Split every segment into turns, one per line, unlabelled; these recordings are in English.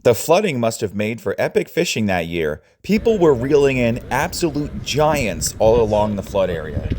The flooding must have made for epic fishing that year. People were reeling in absolute giants all along the flood area.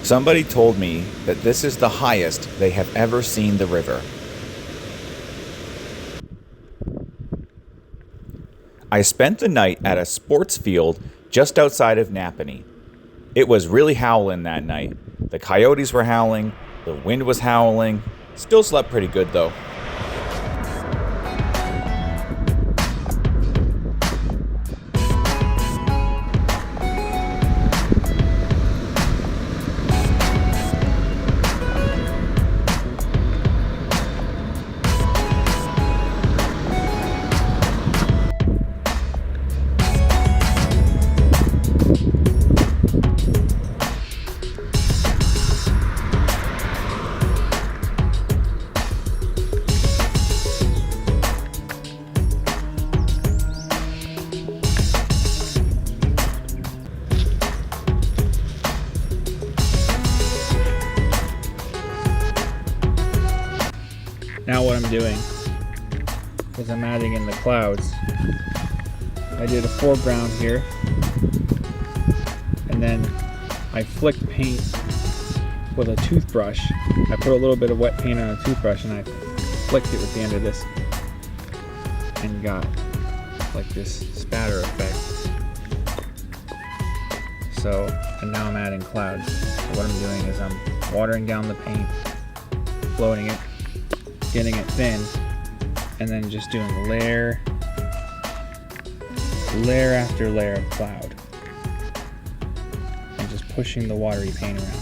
Somebody told me that this is the highest they have ever seen the river. I spent the night at a sports field just outside of Napanee. It was really howling that night. The coyotes were howling, the wind was howling. Still slept pretty good though.
Now what I'm doing is I'm adding in the clouds. I did a foreground here, and then I flicked paint with a toothbrush. I put a little bit of wet paint on a toothbrush and I flicked it with the end of this and got like this spatter effect. So, and now I'm adding clouds. So what I'm doing is I'm watering down the paint, floating it, getting it thin, and then just doing layer after layer of cloud and just pushing the watery paint around.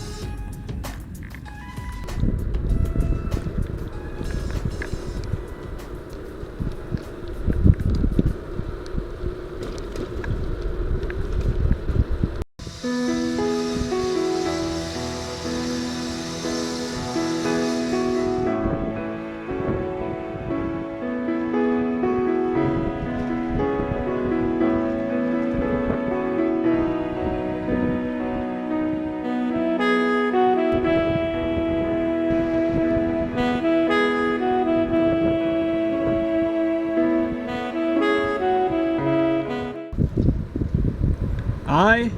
I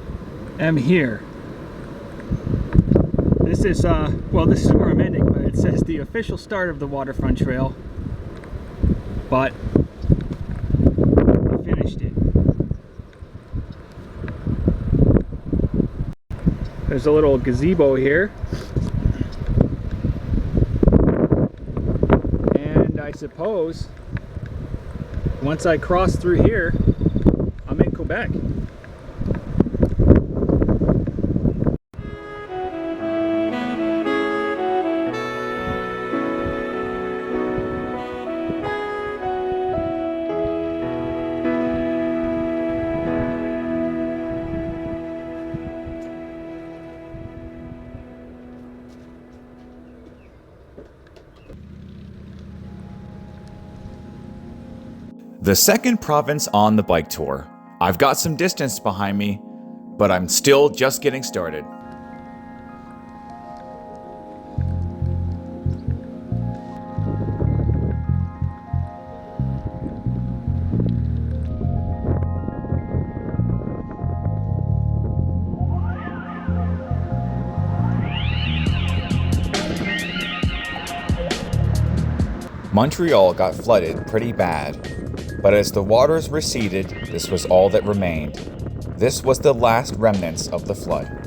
am here. This is this is where I'm ending, but it says the official start of the waterfront trail, but I finished it. There's a little gazebo here, and I suppose once I cross through here, I'm in Quebec.
The second province on the bike tour. I've got some distance behind me, but I'm still just getting started. Montreal got flooded pretty bad, but as the waters receded, this was all that remained. This was the last remnants of the flood.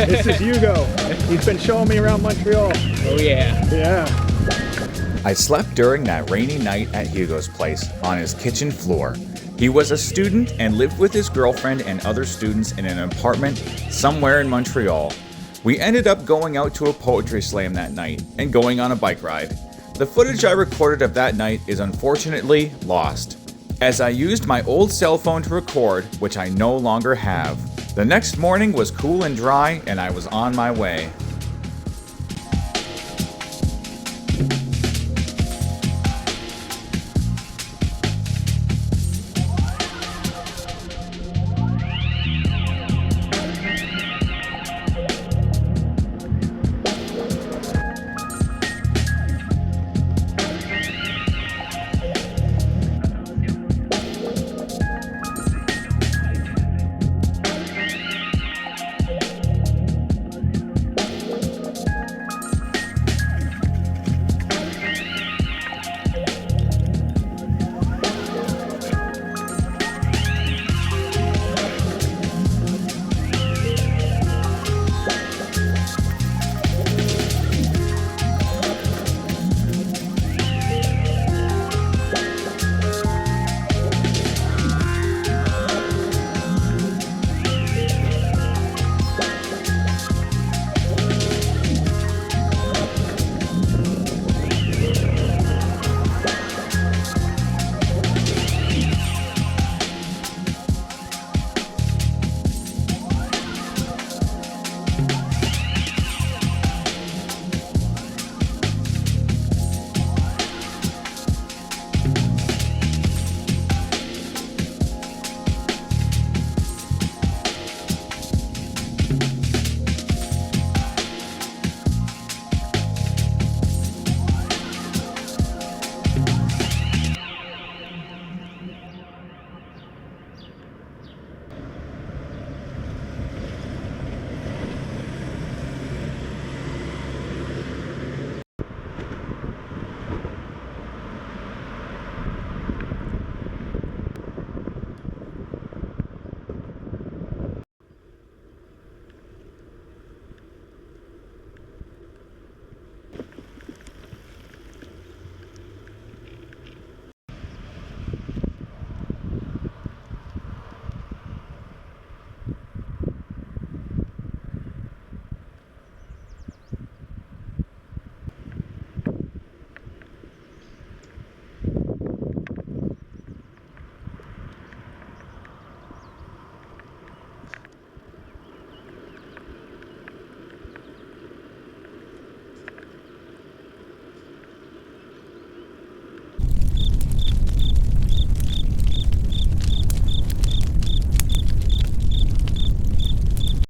This is Hugo. He's been showing me around Montreal.
Oh yeah.
Yeah.
I slept during that rainy night at Hugo's place on his kitchen floor. He was a student and lived with his girlfriend and other students in an apartment somewhere in Montreal. We ended up going out to a poetry slam that night and going on a bike ride. The footage I recorded of that night is unfortunately lost, as I used my old cell phone to record, which I no longer have. The next morning was cool and dry, and I was on my way.